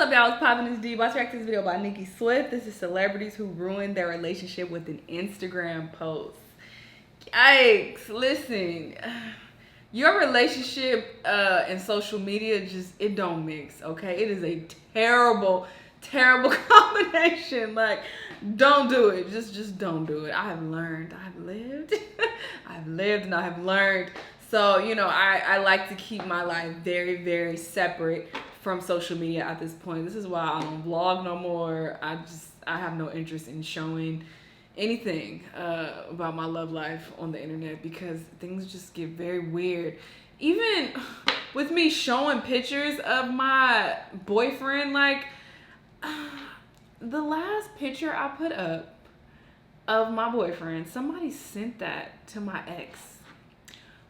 up, y'all? It's Poppin' This D. Watch react to this video by Nicki Swift. This is celebrities who ruined their relationship with an Instagram post. Yikes. Listen, your relationship and social media it don't mix, okay? It is a terrible combination. Like, don't do it. Just don't do it. I have learned. I've lived. I've lived and I have learned. So, you know, I like to keep my life very, very separate from social media at this point. This is why I don't vlog no more. I have no interest in showing anything about my love life on the internet because things just get very weird. Even with me showing pictures of my boyfriend, like the last picture I put up of my boyfriend, somebody sent that to my ex.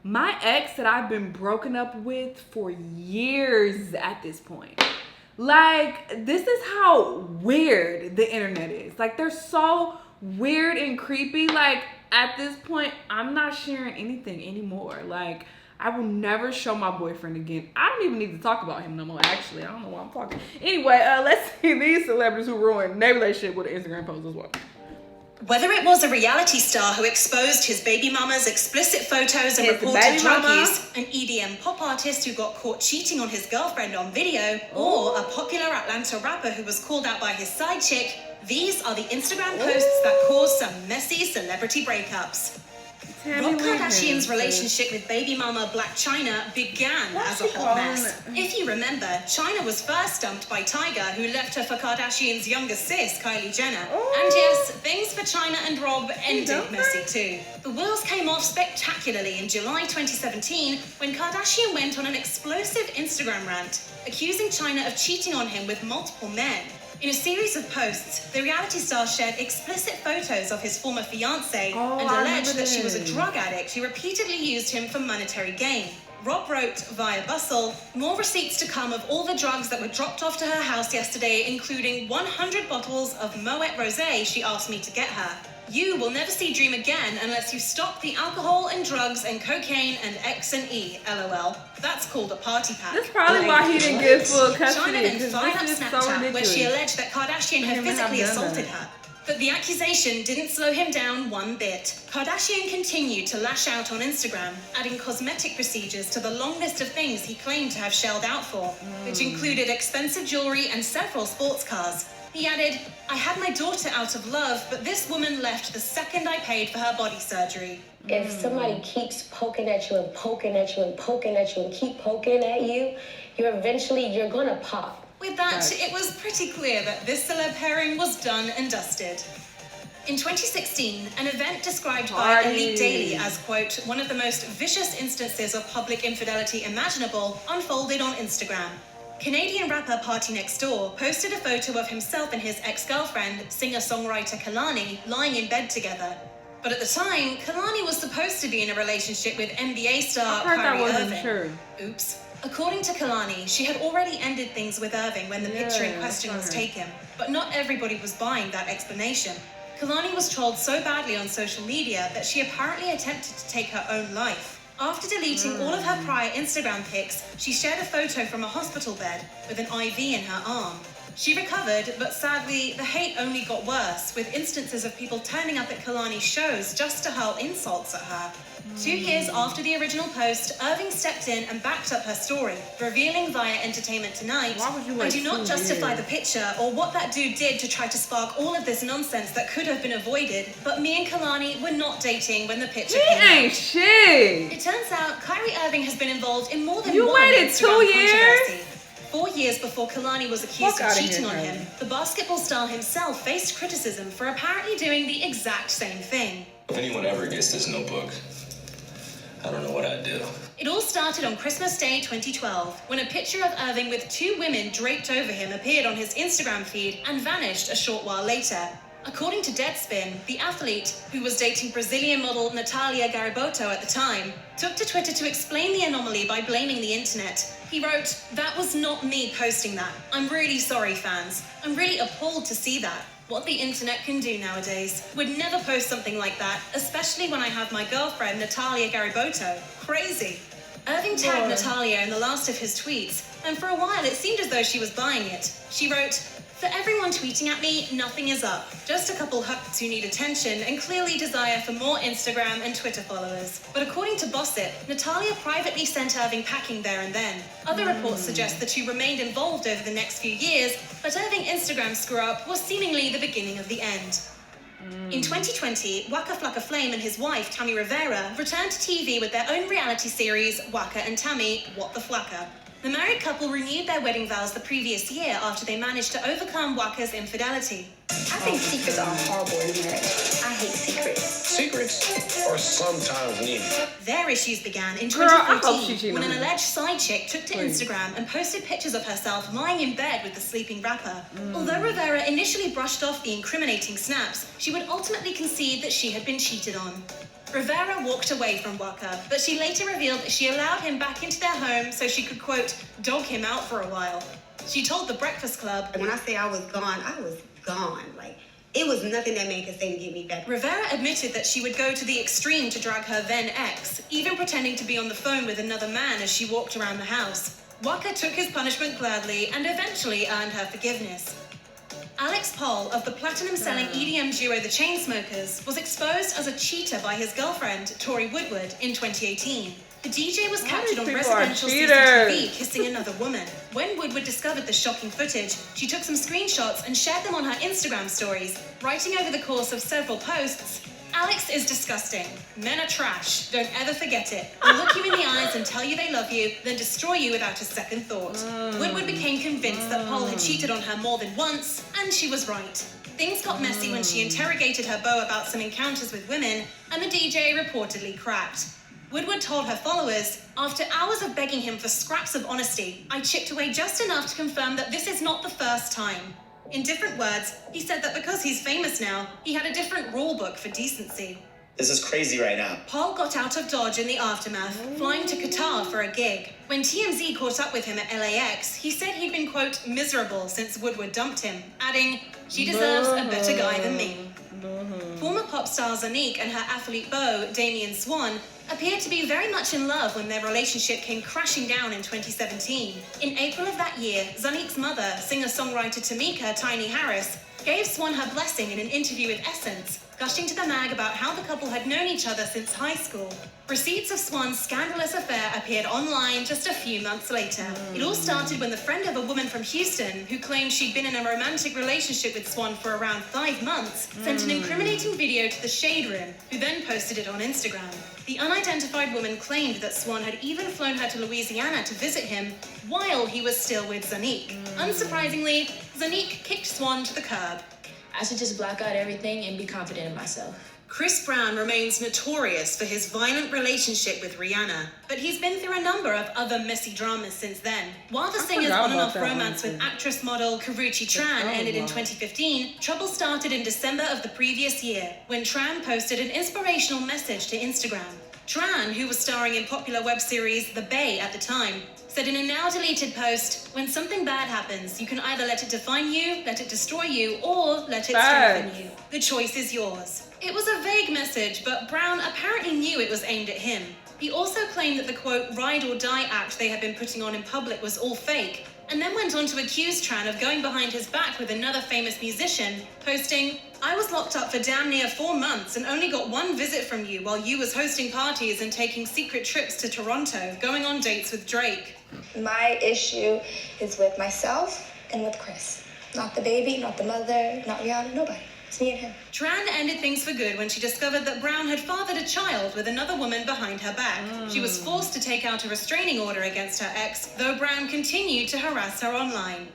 My ex that I've been broken up with for years at this point. Like, this is how weird the internet is. Like, they're so weird and creepy. Like, at this point, I'm not sharing anything anymore. Like, I will never show my boyfriend again. I don't even need to talk about him no more, actually. I don't know why I'm talking. Anyway, let's see these celebrities who ruined their relationship with an Instagram post as well. Whether it was a reality star who exposed his baby mama's explicit photos and reported drug use, an EDM pop artist who got caught cheating on his girlfriend on video, or a popular Atlanta rapper who was called out by his side chick, these are the Instagram posts that caused some messy celebrity breakups. Rob Kardashian's relationship with baby mama Blac Chyna began as a hot mess. If you remember, Chyna was first dumped by Tyga, who left her for Kardashian's younger sis, Kylie Jenner. And yes, things for Chyna and Rob ended messy too. The wheels came off spectacularly in July 2017 when Kardashian went on an explosive Instagram rant, accusing Chyna of cheating on him with multiple men. In a series of posts, the reality star shared explicit photos of his former fiancée and alleged that she was a drug addict who repeatedly used him for monetary gain. Rob wrote via Bustle, "More receipts to come of all the drugs that were dropped off to her house yesterday, including 100 bottles of Moet Rosé she asked me to get her. You will never see Dream again unless you stop the alcohol and drugs and cocaine and X and E, LOL. That's called a party pack." That's probably why he didn't get full custody. Chyna then fired up Snapchat, where she alleged that Kardashian had physically assaulted her. But the accusation didn't slow him down one bit. Kardashian continued to lash out on Instagram, adding cosmetic procedures to the long list of things he claimed to have shelled out for, which included expensive jewelry and several sports cars. He added, "I had my daughter out of love, but this woman left the second I paid for her body surgery." If somebody keeps poking at you and poking at you and poking at you and keep poking at you, you're gonna pop. With that, it was pretty clear that this celeb pairing was done and dusted. In 2016, an event described by Elite Daily as, quote, "one of the most vicious instances of public infidelity imaginable," unfolded on Instagram. Canadian rapper Partynextdoor posted a photo of himself and his ex-girlfriend, singer-songwriter Kehlani, lying in bed together. But at the time, Kehlani was supposed to be in a relationship with NBA star Kyrie Irving. Oops. According to Kehlani, she had already ended things with Irving when the picture in question was taken. But not everybody was buying that explanation. Kehlani was trolled so badly on social media that she apparently attempted to take her own life. After deleting all of her prior Instagram pics, she shared a photo from a hospital bed with an IV in her arm. She recovered, but sadly, the hate only got worse, with instances of people turning up at Kehlani's shows just to hurl insults at her. 2 years after the original post, Irving stepped in and backed up her story, revealing via Entertainment Tonight, "I do not justify the picture or what that dude did to try to spark all of this nonsense that could have been avoided, but me and Kehlani were not dating when the picture came out." He ain't shit. It turns out Kyrie Irving has been involved in more than You one waited Instagram 2 years? controversy. 4 years before Kehlani was accused of cheating on him, the basketball star himself faced criticism for apparently doing the exact same thing. If anyone ever gets this notebook, I don't know what I'd do. It all started on Christmas Day 2012, when a picture of Irving with 2 women draped over him appeared on his Instagram feed and vanished a short while later. According to Deadspin, the athlete, who was dating Brazilian model Natalia Gariboto at the time, took to Twitter to explain the anomaly by blaming the internet. He wrote, "That was not me posting that. I'm really sorry, fans. I'm really appalled to see that. What the internet can do nowadays. Would never post something like that, especially when I have my girlfriend Natalia Gariboto. Crazy." Irving tagged Natalia in the last of his tweets, and for a while it seemed as though she was buying it. She wrote, "For everyone tweeting at me, nothing is up. Just a couple hooks who need attention and clearly desire for more Instagram and Twitter followers." But according to Bossip, Natalia privately sent Irving packing there and then. Other reports suggest the two remained involved over the next few years, but Irving's Instagram screw-up was seemingly the beginning of the end. In 2020, Waka Flocka Flame and his wife, Tammy Rivera, returned to TV with their own reality series, Waka and Tammy, What the Flocka. The married couple renewed their wedding vows the previous year after they managed to overcome Waka's infidelity. I think secrets are horrible in marriage. I hate secrets. Secrets are sometimes needed. Their issues began in Girl, I hope she 2014 cheated when on an him. alleged side chick took to Instagram and posted pictures of herself lying in bed with the sleeping rapper. Although Rivera initially brushed off the incriminating snaps, she would ultimately concede that she had been cheated on. Rivera walked away from Waka, but she later revealed that she allowed him back into their home so she could, quote, dog him out for a while. She told The Breakfast Club, When I say I was gone, I was gone. Like, it was nothing that man could say to get me back. Rivera admitted that she would go to the extreme to drag her then ex, even pretending to be on the phone with another man as she walked around the house. Waka took his punishment gladly and eventually earned her forgiveness. Alex Paul of the platinum-selling EDM duo The Chainsmokers was exposed as a cheater by his girlfriend, Tori Woodward, in 2018. The DJ was captured on residential CCTV kissing another woman. When Woodward discovered the shocking footage, she took some screenshots and shared them on her Instagram stories, writing over the course of several posts, "Alex is disgusting. Men are trash. Don't ever forget it. They'll look you in the eyes and tell you they love you, then destroy you without a second thought." Woodward became convinced that Paul had cheated on her more than once, and she was right. Things got messy when she interrogated her beau about some encounters with women, and the DJ reportedly cracked. Woodward told her followers, "After hours of begging him for scraps of honesty, I chipped away just enough to confirm that this is not the first time." In different words, he said that because he's famous now, he had a different rule book for decency. This is crazy right now. Paul got out of Dodge in the aftermath, flying to Qatar for a gig. When TMZ caught up with him at LAX, he said he'd been, quote, miserable since Woodward dumped him, adding, "She deserves a better guy than me." Former pop star Zanique and her athlete beau, Damian Swan, appeared to be very much in love when their relationship came crashing down in 2017. In April of that year, Zanique's mother, singer-songwriter Tamika Tiny Harris, gave Swan her blessing in an interview with Essence, gushing to the mag about how the couple had known each other since high school. Receipts of Swan's scandalous affair appeared online just a few months later. It all started when the friend of a woman from Houston, who claimed she'd been in a romantic relationship with Swan for around 5 months, sent an incriminating video to the Shade Room, who then posted it on Instagram. The unidentified woman claimed that Swan had even flown her to Louisiana to visit him while he was still with Zanique. Unsurprisingly, Zanique kicked Swan to the curb. I should just block out everything and be confident in myself. Chris Brown remains notorious for his violent relationship with Rihanna, but he's been through a number of other messy dramas since then. While the singer's on-and-off romance with actress model Karrueche Tran ended in 2015, trouble started in December of the previous year, when Tran posted an inspirational message to Instagram. Tran, who was starring in popular web series The Bay at the time, said in a now-deleted post, "When something bad happens, you can either let it define you, let it destroy you, or let it strengthen you. The choice is yours." It was a vague message, but Brown apparently knew it was aimed at him. He also claimed that the, quote, ride or die act they had been putting on in public was all fake, and then went on to accuse Tran of going behind his back with another famous musician, posting, "I was locked up for damn near 4 months and only got 1 visit from you while you was hosting parties and taking secret trips to Toronto, going on dates with Drake." My issue is with myself and with Chris. Not the baby, not the mother, not Rihanna, nobody. It's me and him. Tran ended things for good when she discovered that Brown had fathered a child with another woman behind her back. She was forced to take out a restraining order against her ex, though Brown continued to harass her online.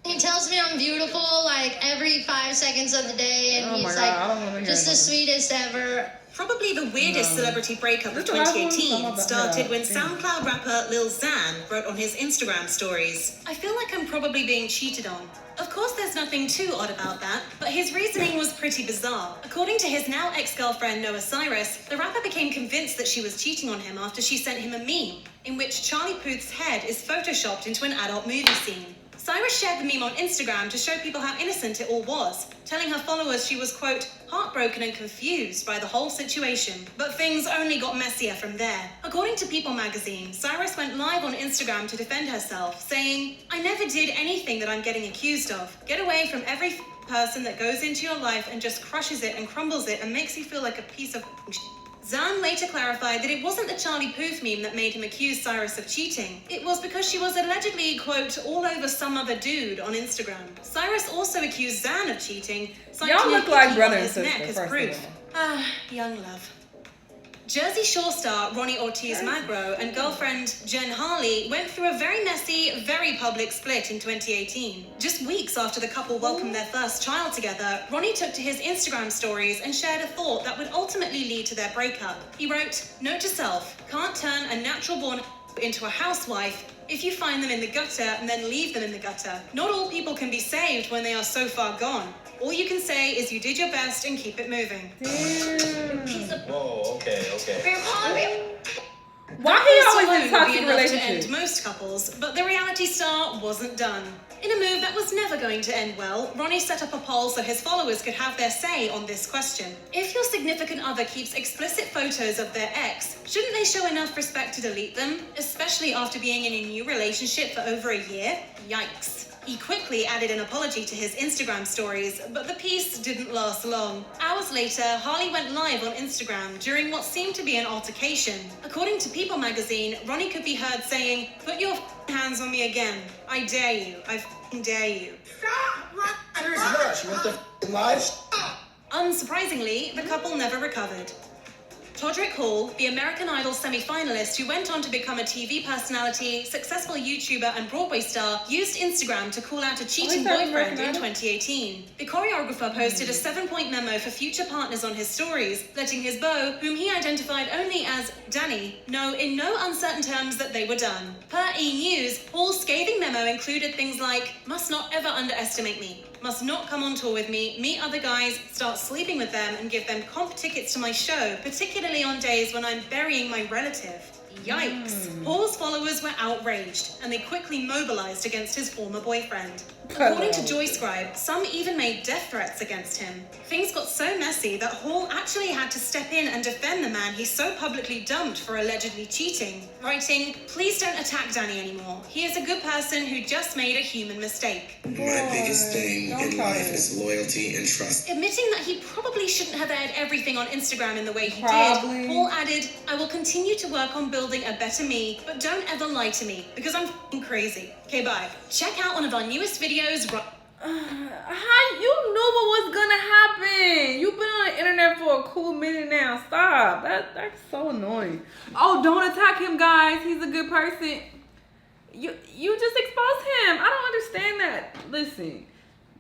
He tells me I'm beautiful like every 5 seconds of the day, and he's like just the sweetest ever. Probably the weirdest celebrity breakup of 2018 started when SoundCloud rapper Lil Xan wrote on his Instagram stories, "I feel like I'm probably being cheated on." Of course, there's nothing too odd about that, but his reasoning was pretty bizarre. According to his now ex-girlfriend Noah Cyrus, the rapper became convinced that she was cheating on him after she sent him a meme in which Charlie Puth's head is photoshopped into an adult movie scene. Cyrus shared the meme on Instagram to show people how innocent it all was, telling her followers she was, quote, heartbroken and confused by the whole situation. But things only got messier from there. According to People magazine, Cyrus went live on Instagram to defend herself, saying, "I never did anything that I'm getting accused of. Get away from every person that goes into your life and just crushes it and crumbles it and makes you feel like a piece of shit." Zan later clarified that it wasn't the Charlie Puth meme that made him accuse Cyrus of cheating. It was because she was allegedly, quote, all over some other dude on Instagram. Cyrus also accused Zan of cheating, citing y'all look like brother and his neck sister, as proof. Young love. Jersey Shore star Ronnie Ortiz Magro and girlfriend Jen Harley went through a very messy, very public split in 2018. Just weeks after the couple welcomed their first child together, Ronnie took to his Instagram stories and shared a thought that would ultimately lead to their breakup. He wrote, "Note to self, can't turn a natural-born into a housewife if you find them in the gutter and then leave them in the gutter. Not all people can be saved when they are so far gone. All you can say is you did your best and keep it moving." Whoa, okay. Why he always in would be toxic enough to relationships? end most couples, but the reality star wasn't done. In a move that was never going to end well, Ronnie set up a poll so his followers could have their say on this question. If your significant other keeps explicit photos of their ex, shouldn't they show enough respect to delete them, especially after being in a new relationship for over a year? Yikes. He quickly added an apology to his Instagram stories, but the peace didn't last long. Hours later, Harley went live on Instagram during what seemed to be an altercation. According to People magazine, Ronnie could be heard saying, "Put your hands on me again. I dare you. I dare you." She went to live. Unsurprisingly, the couple never recovered. Todrick Hall, the American Idol semi-finalist who went on to become a TV personality, successful YouTuber and Broadway star, used Instagram to call out a cheating boyfriend in 2018. The choreographer posted a 7-point memo for future partners on his stories, letting his beau, whom he identified only as Danny, know in no uncertain terms that they were done. Per E! News, Hall's scathing memo included things like, "Must not ever underestimate me. Must not come on tour with me, meet other guys, start sleeping with them, and give them comp tickets to my show, particularly on days when I'm burying my relative." Yikes. Hall's followers were outraged, and they quickly mobilized against his former boyfriend. According to Joy Scribe, some even made death threats against him. Things got so messy that Hall actually had to step in and defend the man he so publicly dumped for allegedly cheating, writing, "Please don't attack Danny anymore. He is a good person who just made a human mistake." My biggest thing in life is loyalty and trust. Admitting that he probably shouldn't have aired everything on Instagram in the way he Probably. did, Hall added, "I will continue to work on building a better me, but don't ever lie to me, because I'm f***ing crazy. Okay, bye." Check out one of our newest videos. How you knew what was gonna happen? You've been on the internet for a cool minute now. Stop. That's so annoying. Oh, don't attack him, guys. He's a good person. You just exposed him. I don't understand that. Listen,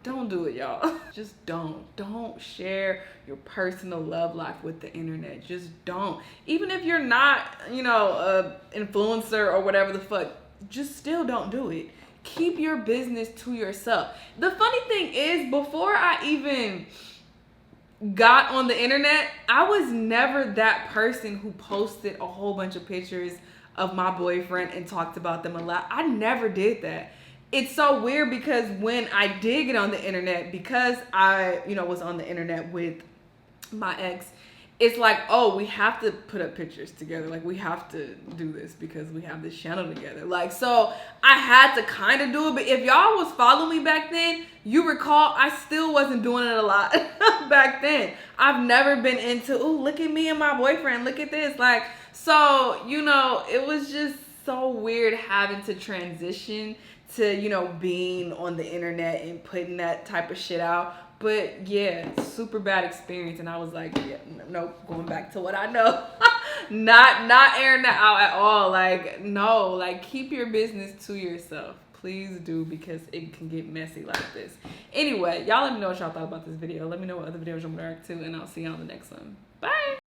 don't do it, y'all. Just don't share your personal love life with the internet. Just don't. Even if you're not, a influencer or whatever the fuck, just still don't do it. Keep your business to yourself. The funny thing is, before I even got on the internet, I was never that person who posted a whole bunch of pictures of my boyfriend and talked about them a lot. I never did that. It's so weird because when I did get on the internet, because I, was on the internet with my ex, it's like, oh, we have to put up pictures together. Like, we have to do this because we have this channel together. Like, so I had to kind of do it. But if y'all was following me back then, you recall I still wasn't doing it a lot back then. I've never been into, ooh, look at me and my boyfriend. Look at this. Like, so, it was just so weird having to transition to, being on the internet and putting that type of shit out. But yeah, super bad experience, and I was like, yeah, nope, going back to what I know. not airing that out at all. Like, no, like, keep your business to yourself. Please do, because it can get messy like this. Anyway, y'all let me know what y'all thought about this video. Let me know what other videos you want me to react to, and I'll see y'all on the next one. Bye.